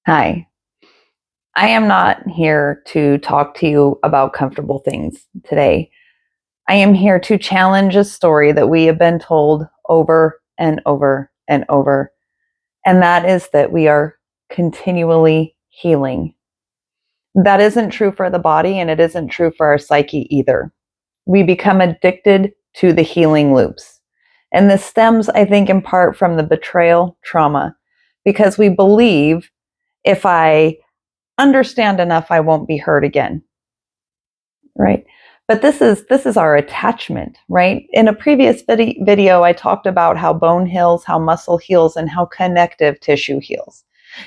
Hi. I am not here to talk to you about comfortable things today. I am here to challenge a story that we have been told over and over and over, and that is that we are continually healing. That isn't true for the body, and it isn't true for our psyche either. We become addicted to the healing loops. And this stems, I think, in part from the betrayal trauma, because we believe if I understand enough, I won't be hurt again. Right. But this is our attachment, right? In a previous video, I talked about how bone heals, how muscle heals, and how connective tissue heals.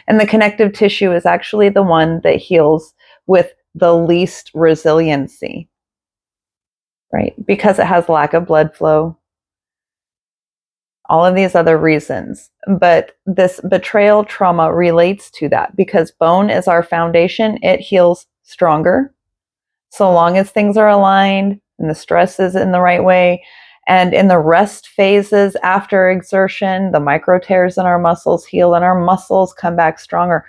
And the connective tissue is actually the one that heals with the least resiliency, right? Because it has lack of blood flow, all of these other reasons. But this betrayal trauma relates to that because bone is our foundation. It heals stronger so long as things are aligned and the stress is in the right way. And in the rest phases after exertion, the micro tears in our muscles heal and our muscles come back stronger.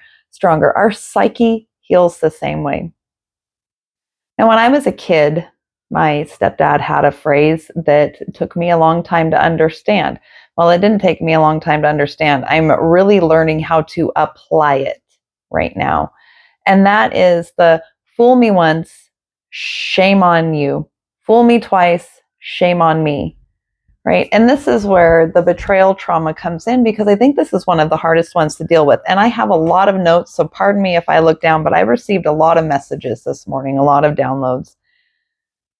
Our psyche heals the same way. And when I was a kid, my stepdad had a phrase that took me a long time to understand. Well, it didn't take me a long time to understand. I'm really learning how to apply it right now. And that is the fool me once, shame on you. Fool me twice, shame on me. Right. And this is where the betrayal trauma comes in because I think this is one of the hardest ones to deal with. And I have a lot of notes, so pardon me if I look down, but I received a lot of messages this morning, a lot of downloads.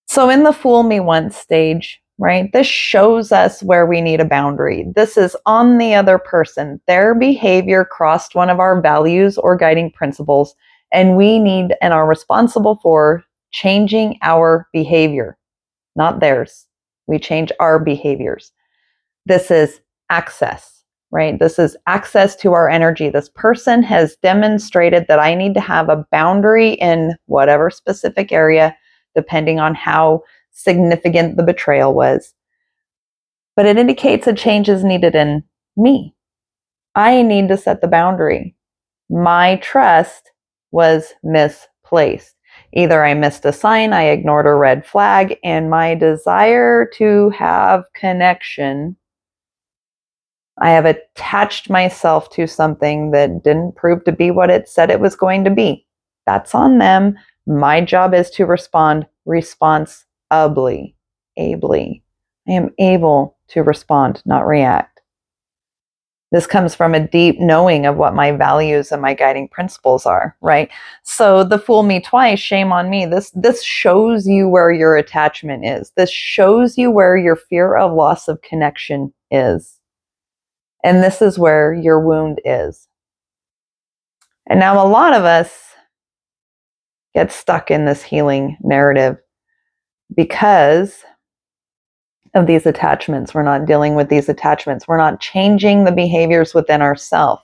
So in the fool me once stage, right, this shows us where we need a boundary. This is on the other person. Their behavior crossed one of our values or guiding principles, and we need and are responsible for changing our behavior, not theirs. We change our behaviors. This is access, right? This is access to our energy. This person has demonstrated that I need to have a boundary in whatever specific area, depending on how significant the betrayal was. But it indicates a change is needed in me. I need to set the boundary. My trust was misplaced. Either I missed a sign, I ignored a red flag, and my desire to have connection, I have attached myself to something that didn't prove to be what it said it was going to be. That's on them. My job is to respond responsibly, ably. I am able to respond, not react. This comes from a deep knowing of what my values and my guiding principles are, right? So the fool me twice, shame on me. This shows you where your attachment is. This shows you where your fear of loss of connection is. And this is where your wound is. And now a lot of us get stuck in this healing narrative because of these attachments. We're not dealing with these attachments. We're not changing the behaviors within ourselves.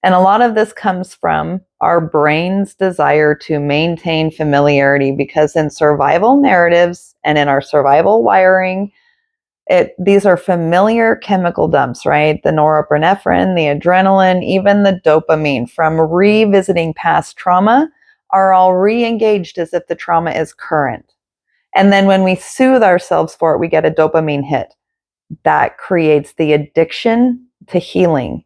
And a lot of this comes from our brain's desire to maintain familiarity because in survival narratives and in our survival wiring, these are familiar chemical dumps, right? The norepinephrine, the adrenaline, even the dopamine from revisiting past trauma are all re-engaged as if the trauma is current. And then when we soothe ourselves for it, we get a dopamine hit. That creates the addiction to healing.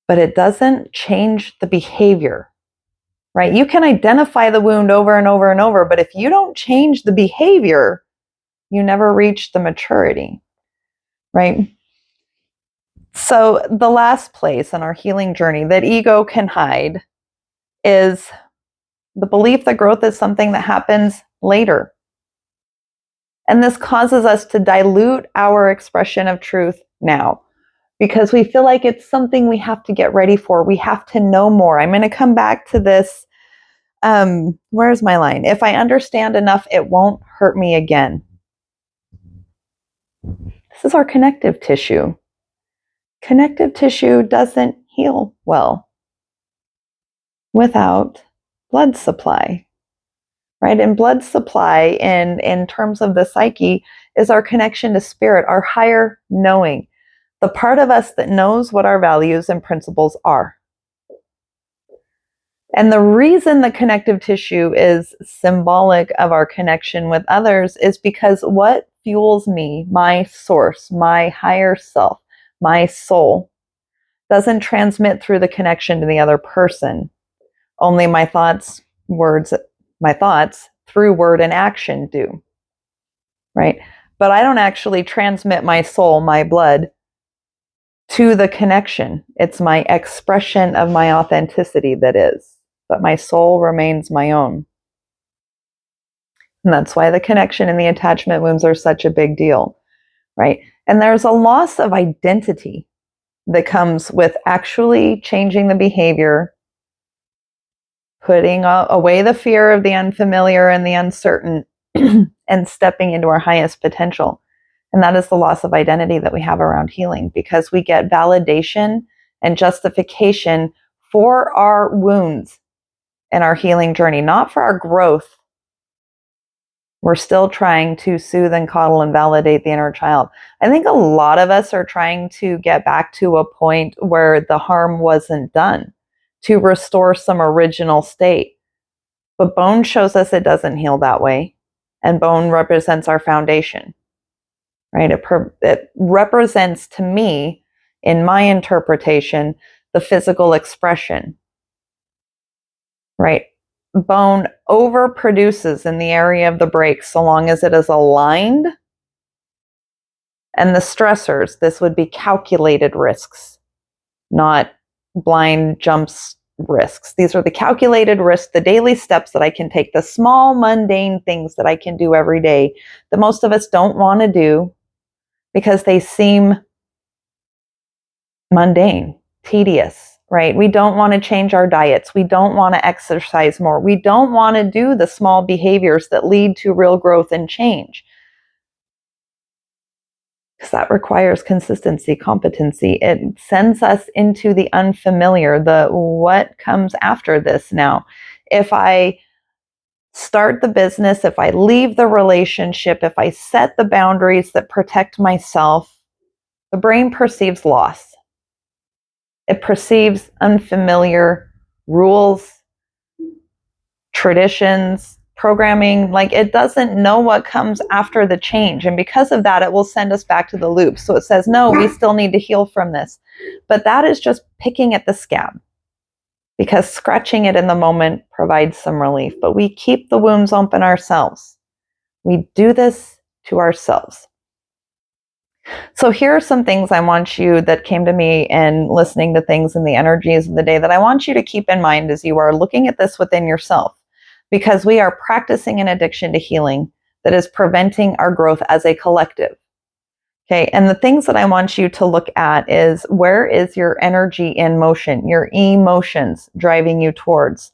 But it doesn't change the behavior, right? You can identify the wound over and over and over, but if you don't change the behavior, you never reach the maturity, right? So the last place in our healing journey that ego can hide is the belief that growth is something that happens later. And this causes us to dilute our expression of truth now because we feel like it's something we have to get ready for. We have to know more. I'm going to come back to this. Where's my line? If I understand enough, it won't hurt me again. This is our connective tissue. Connective tissue doesn't heal well without blood supply, right? And blood supply in terms of the psyche is our connection to spirit, our higher knowing, the part of us that knows what our values and principles are. And the reason the connective tissue is symbolic of our connection with others is because what fuels me, my source, my higher self, my soul, doesn't transmit through the connection to the other person. Only my thoughts through word and action do, right? But I don't actually transmit my soul, my blood, to the connection. It's my expression of my authenticity that is, but my soul remains my own. And that's why the connection and the attachment wounds are such a big deal, right? And there's a loss of identity that comes with actually changing the behavior, putting away the fear of the unfamiliar and the uncertain, and stepping into our highest potential. And that is the loss of identity that we have around healing, because we get validation and justification for our wounds and our healing journey, not for our growth. We're still trying to soothe and coddle and validate the inner child. I think a lot of us are trying to get back to a point where the harm wasn't done, to restore some original state. But bone shows us it doesn't heal that way. And bone represents our foundation, right? It represents, to me, in my interpretation, the physical expression, right? Bone overproduces in the area of the break so long as it is aligned. And the stressors, this would be calculated risks, not blind jumps risks. These are the calculated risks, the daily steps that I can take, the small mundane things that I can do every day that most of us don't want to do because they seem mundane, tedious, right? We don't want to change our diets. We don't want to exercise more. We don't want to do the small behaviors that lead to real growth and change, because that requires consistency, competency. It sends us into the unfamiliar, the what comes after this now. If I start the business, if I leave the relationship, if I set the boundaries that protect myself, the brain perceives loss. It perceives unfamiliar rules, traditions, programming, like it doesn't know what comes after the change. And because of that, it will send us back to the loop. So it says, no, we still need to heal from this. But that is just picking at the scab, because scratching it in the moment provides some relief. But we keep the wounds open ourselves. We do this to ourselves. So here are some things I want you that came to me and listening to things in the energies of the day that I want you to keep in mind as you are looking at this within yourself, because we are practicing an addiction to healing that is preventing our growth as a collective. Okay, and the things that I want you to look at is, where is your energy in motion, your emotions driving you towards?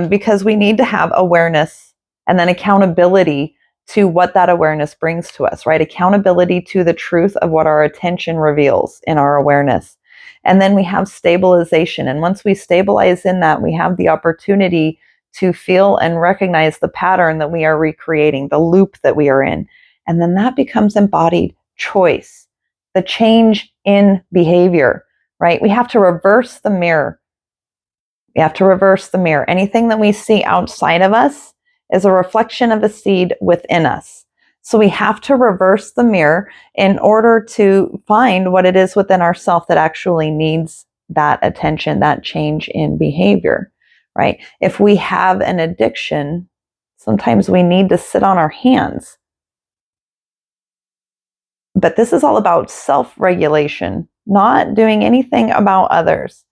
Because we need to have awareness and then accountability to what that awareness brings to us, right? Accountability to the truth of what our attention reveals in our awareness. And then we have stabilization. And once we stabilize in that, we have the opportunity to feel and recognize the pattern that we are recreating, the loop that we are in. And then that becomes embodied choice, the change in behavior, right? We have to reverse the mirror. We have to reverse the mirror. Anything that we see outside of us is a reflection of a seed within us. So we have to reverse the mirror in order to find what it is within ourselves that actually needs that attention, that change in behavior, right? If we have an addiction, sometimes we need to sit on our hands. But this is all about self-regulation, not doing anything about others.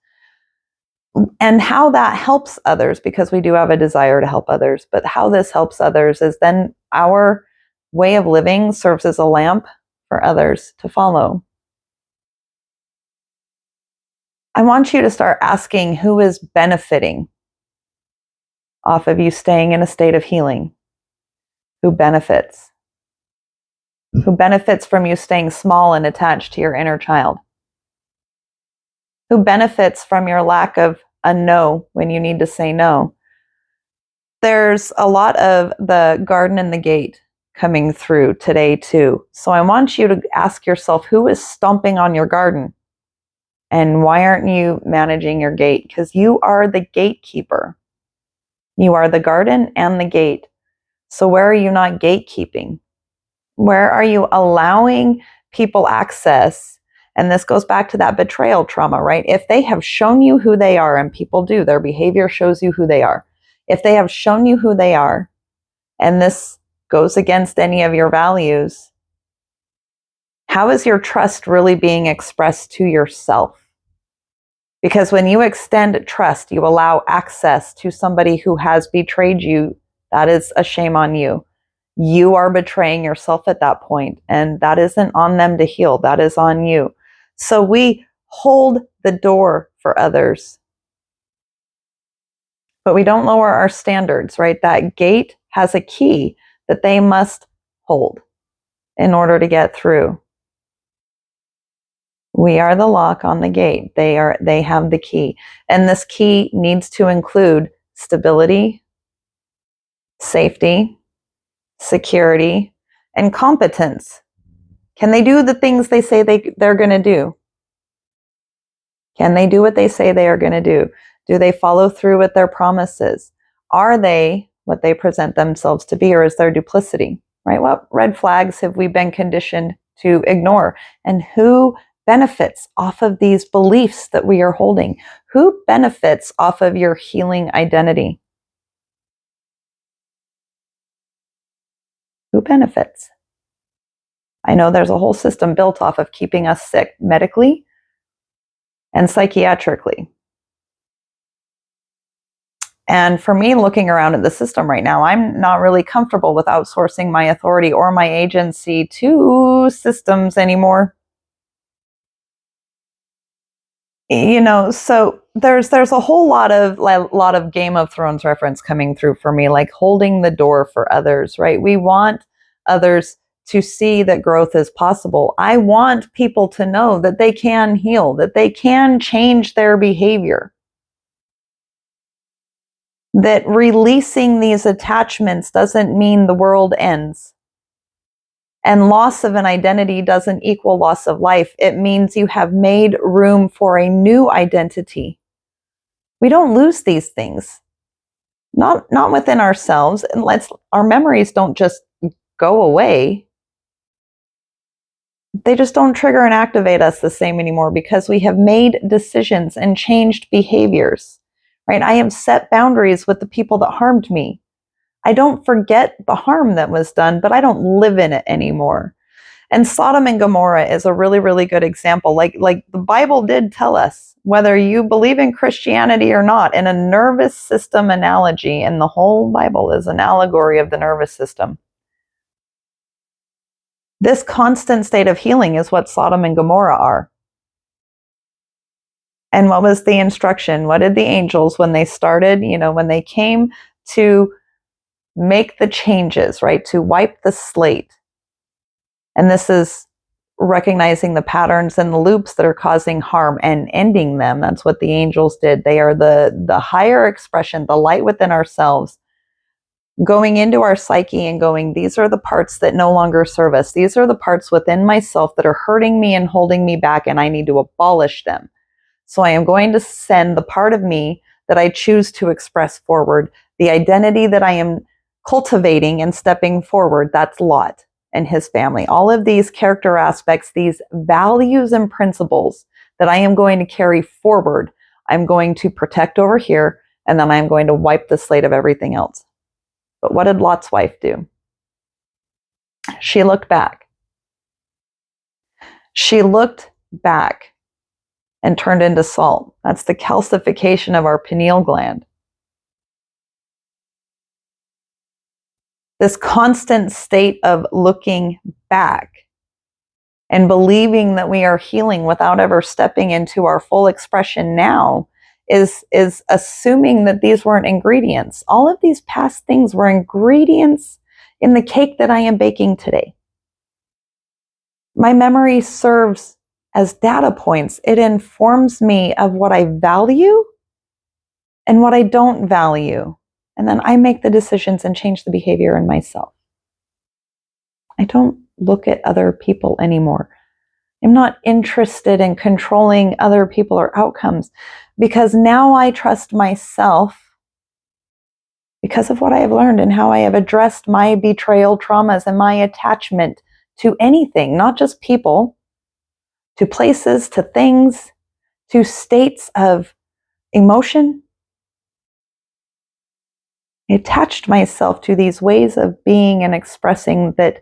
And how that helps others, because we do have a desire to help others, but how this helps others is then our way of living serves as a lamp for others to follow. I want you to start asking who is benefiting off of you staying in a state of healing. Who benefits? Who benefits from you staying small and attached to your inner child? Who benefits from your lack of a no when you need to say no? There's a lot of the garden and the gate coming through today too. So I want you to ask yourself, who is stomping on your garden? And why aren't you managing your gate? Because you are the gatekeeper. You are the garden and the gate. So where are you not gatekeeping? Where are you allowing people access? And this goes back to that betrayal trauma, right? If they have shown you who they are, and people do, their behavior shows you who they are. If they have shown you who they are, and this goes against any of your values, how is your trust really being expressed to yourself? Because when you extend trust, you allow access to somebody who has betrayed you. That is a shame on you. You are betraying yourself at that point, and that isn't on them to heal. That is on you. So we hold the door for others, but we don't lower our standards, right? That gate has a key that they must hold in order to get through. We are the lock on the gate. They have the key. And this key needs to include stability, safety, security, and competence. Can they do the things they say they're going to do? Can they do what they say they are going to do? Do they follow through with their promises? Are they what they present themselves to be, or is there duplicity? Right? What red flags have we been conditioned to ignore? And who benefits off of these beliefs that we are holding? Who benefits off of your healing identity? Who benefits? I know there's a whole system built off of keeping us sick medically and psychiatrically. And for me, looking around at the system right now, I'm not really comfortable with outsourcing my authority or my agency to systems anymore. So there's a whole lot of Game of Thrones reference coming through for me, like holding the door for others, right? We want others to see that growth is possible. I want people to know that they can heal, that they can change their behavior, that releasing these attachments doesn't mean the world ends. And loss of an identity doesn't equal loss of life. It means you have made room for a new identity. We don't lose these things. Not within ourselves. And our memories don't just go away. They just don't trigger and activate us the same anymore because we have made decisions and changed behaviors. Right? I have set boundaries with the people that harmed me. I don't forget the harm that was done, but I don't live in it anymore. And Sodom and Gomorrah is a really, really good example. Like the Bible did tell us, whether you believe in Christianity or not, in a nervous system analogy, and the whole Bible is an allegory of the nervous system. This constant state of healing is what Sodom and Gomorrah are. And what was the instruction? What did the angels, when they started, when they came to make the changes, right, to wipe the slate? And this is recognizing the patterns and the loops that are causing harm and ending them. That's what the angels did. They are the higher expression, the light within ourselves, going into our psyche and going, these are the parts that no longer serve us. These are the parts within myself that are hurting me and holding me back, and I need to abolish them. So I am going to send the part of me that I choose to express forward, the identity that I am cultivating and stepping forward. That's Lot and his family. All of these character aspects, these values and principles that I am going to carry forward, I'm going to protect over here, and then I'm going to wipe the slate of everything else. But what did Lot's wife do? She looked back. She looked back and turned into salt. That's the calcification of our pineal gland. This constant state of looking back and believing that we are healing without ever stepping into our full expression now is assuming that these weren't ingredients. All of these past things were ingredients in the cake that I am baking today. My memory serves as data points. It informs me of what I value and what I don't value. And then I make the decisions and change the behavior in myself. I don't look at other people anymore. I'm not interested in controlling other people or outcomes, because now I trust myself because of what I have learned and how I have addressed my betrayal traumas and my attachment to anything, not just people, to places, to things, to states of emotion. I attached myself to these ways of being and expressing that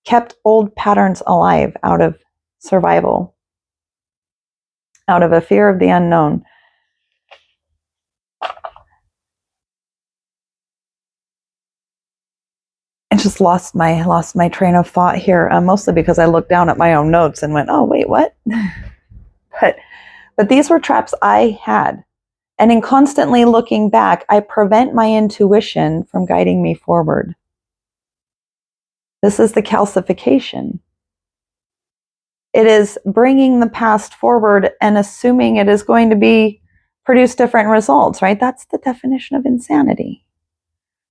kept old patterns alive out of survival, out of a fear of the unknown. I just lost my train of thought here, mostly because I looked down at my own notes and went, "Oh, wait, what?" but these were traps I had, and in constantly looking back, I prevent my intuition from guiding me forward. This is the calcification. It is bringing the past forward and assuming it is going to produce different results, right? That's the definition of insanity.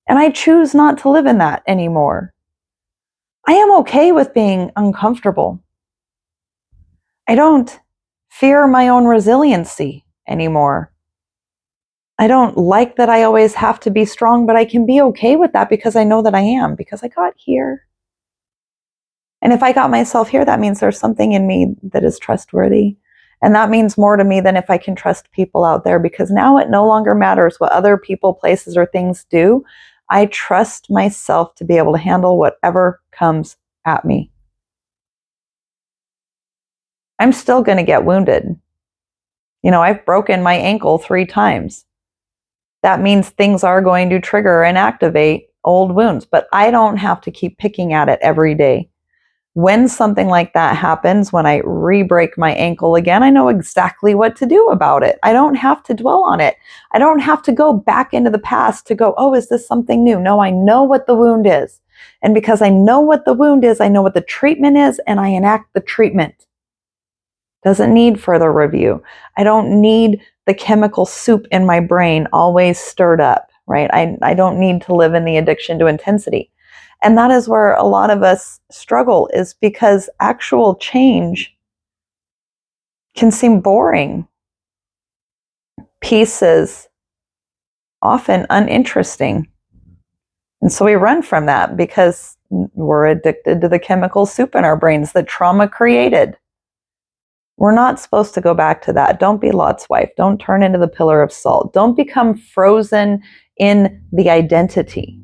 And I choose not to live in that anymore. I am okay with being uncomfortable. I don't fear my own resiliency anymore. I don't like that I always have to be strong, but I can be okay with that because I know that I am, because I got here. And if I got myself here, that means there's something in me that is trustworthy. And that means more to me than if I can trust people out there, because now it no longer matters what other people, places, or things do. I trust myself to be able to handle whatever comes at me. I'm still going to get wounded. I've broken my ankle 3 times. That means things are going to trigger and activate old wounds, but I don't have to keep picking at it every day. When something like that happens, when I re-break my ankle again, I know exactly what to do about it. I don't have to dwell on it. I don't have to go back into the past to go, oh, is this something new? No, I know what the wound is. And because I know what the wound is, I know what the treatment is, and I enact the treatment. Doesn't need further review. I don't need the chemical soup in my brain always stirred up, right? I don't need to live in the addiction to intensity. And that is where a lot of us struggle, is because actual change can seem boring. Peace is often uninteresting. And so we run from that because we're addicted to the chemical soup in our brains that trauma created. We're not supposed to go back to that. Don't be Lot's wife. Don't turn into the pillar of salt. Don't become frozen in the identity.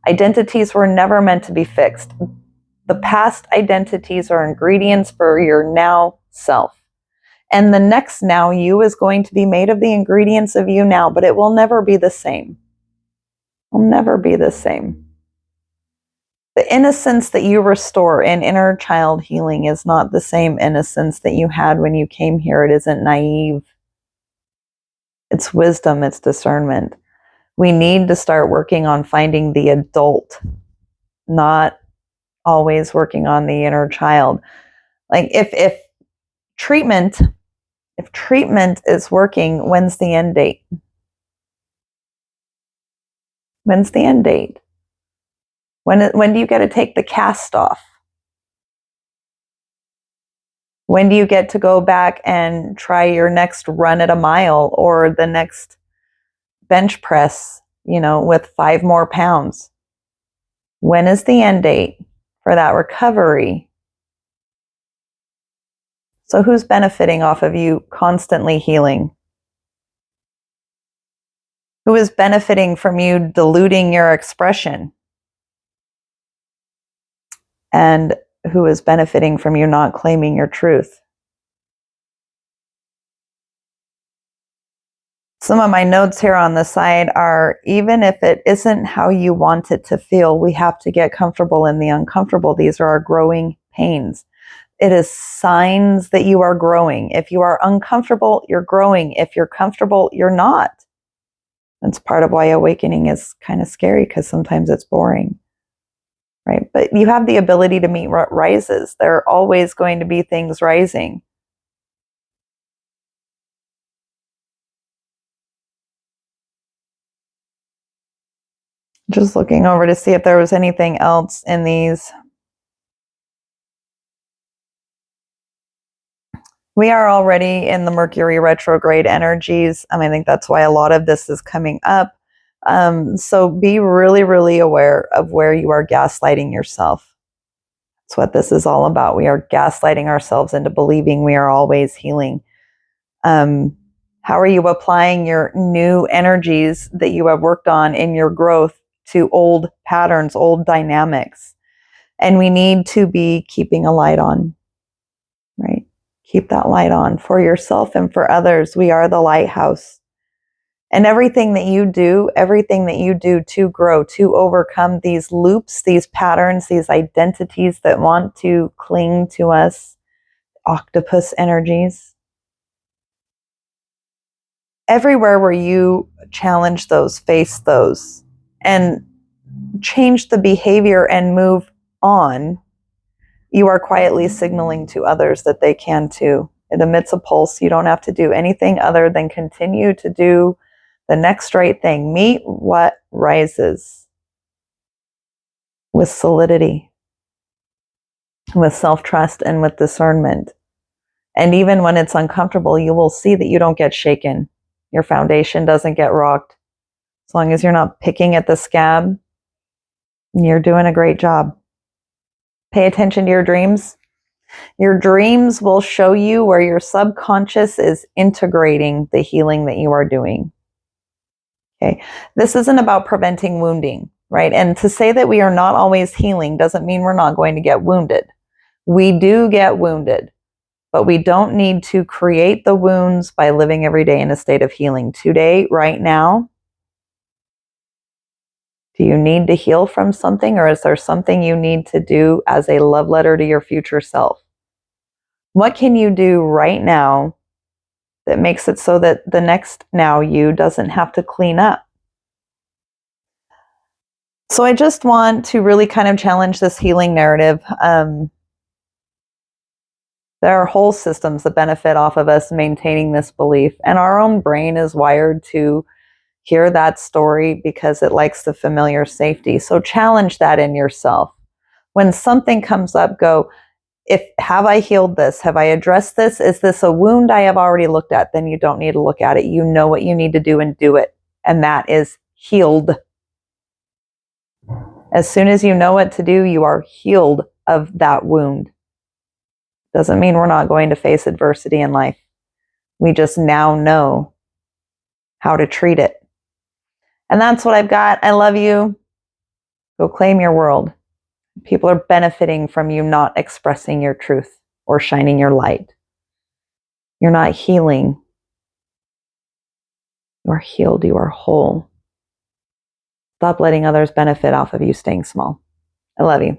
Identities were never meant to be fixed. The past identities are ingredients for your now self. And the next now you is going to be made of the ingredients of you now, but it will never be the same. It will never be the same. The innocence that you restore in inner child healing is not the same innocence that you had when you came here. It isn't naive. It's wisdom, it's discernment. We need to start working on finding the adult, not always working on the inner child. Like if treatment is working, when's the end date? When's the end date? When do you get to take the cast off? When do you get to go back and try your next run at a mile or the next bench press, with 5 more pounds? When is the end date for that recovery? So who's benefiting off of you constantly healing? Who is benefiting from you diluting your expression? And who is benefiting from you not claiming your truth? Some of my notes here on the side are, even if it isn't how you want it to feel, we have to get comfortable in the uncomfortable. These are our growing pains. It is signs that you are growing. If you are uncomfortable, you're growing. If you're comfortable, you're not. That's part of why awakening is kind of scary, because sometimes it's boring, right? But you have the ability to meet what rises. There are always going to be things rising. Just looking over to see if there was anything else in these. We are already in the Mercury retrograde energies. I think that's why a lot of this is coming up. So be really, really aware of where you are gaslighting yourself. That's what this is all about. We are gaslighting ourselves into believing we are always healing. How are you applying your new energies that you have worked on in your growth to old patterns, old dynamics? And we need to be keeping a light on, right? Keep that light on for yourself and for others. We are the lighthouse. And everything that you do to grow, to overcome these loops, these patterns, these identities that want to cling to us, octopus energies. Everywhere where you challenge those, face those, and change the behavior and move on, you are quietly signaling to others that they can too. It emits a pulse. You don't have to do anything other than continue to do the next right thing. Meet what rises with solidity, with self-trust, and with discernment. And even when it's uncomfortable, you will see that you don't get shaken. Your foundation doesn't get rocked. As long as you're not picking at the scab, you're doing a great job. Pay attention to your dreams. Your dreams will show you where your subconscious is integrating the healing that you are doing. Okay. This isn't about preventing wounding, right? And to say that we are not always healing doesn't mean we're not going to get wounded. We do get wounded, but we don't need to create the wounds by living every day in a state of healing. Today, right now, do you need to heal from something, or is there something you need to do as a love letter to your future self? What can you do right now that makes it so that the next now you doesn't have to clean up? So I just want to really kind of challenge this healing narrative. There are whole systems that benefit off of us maintaining this belief, and our own brain is wired to hear that story because it likes the familiar safety. So challenge that in yourself. When something comes up, go, have I healed this? Have I addressed this? Is this a wound I have already looked at? Then you don't need to look at it. You know what you need to do and do it. And that is healed. As soon as you know what to do, you are healed of that wound. Doesn't mean we're not going to face adversity in life. We just now know how to treat it. And that's what I've got. I love you. Go claim your world. People are benefiting from you not expressing your truth or shining your light. You're not healing. You are healed. You are whole. Stop letting others benefit off of you staying small. I love you.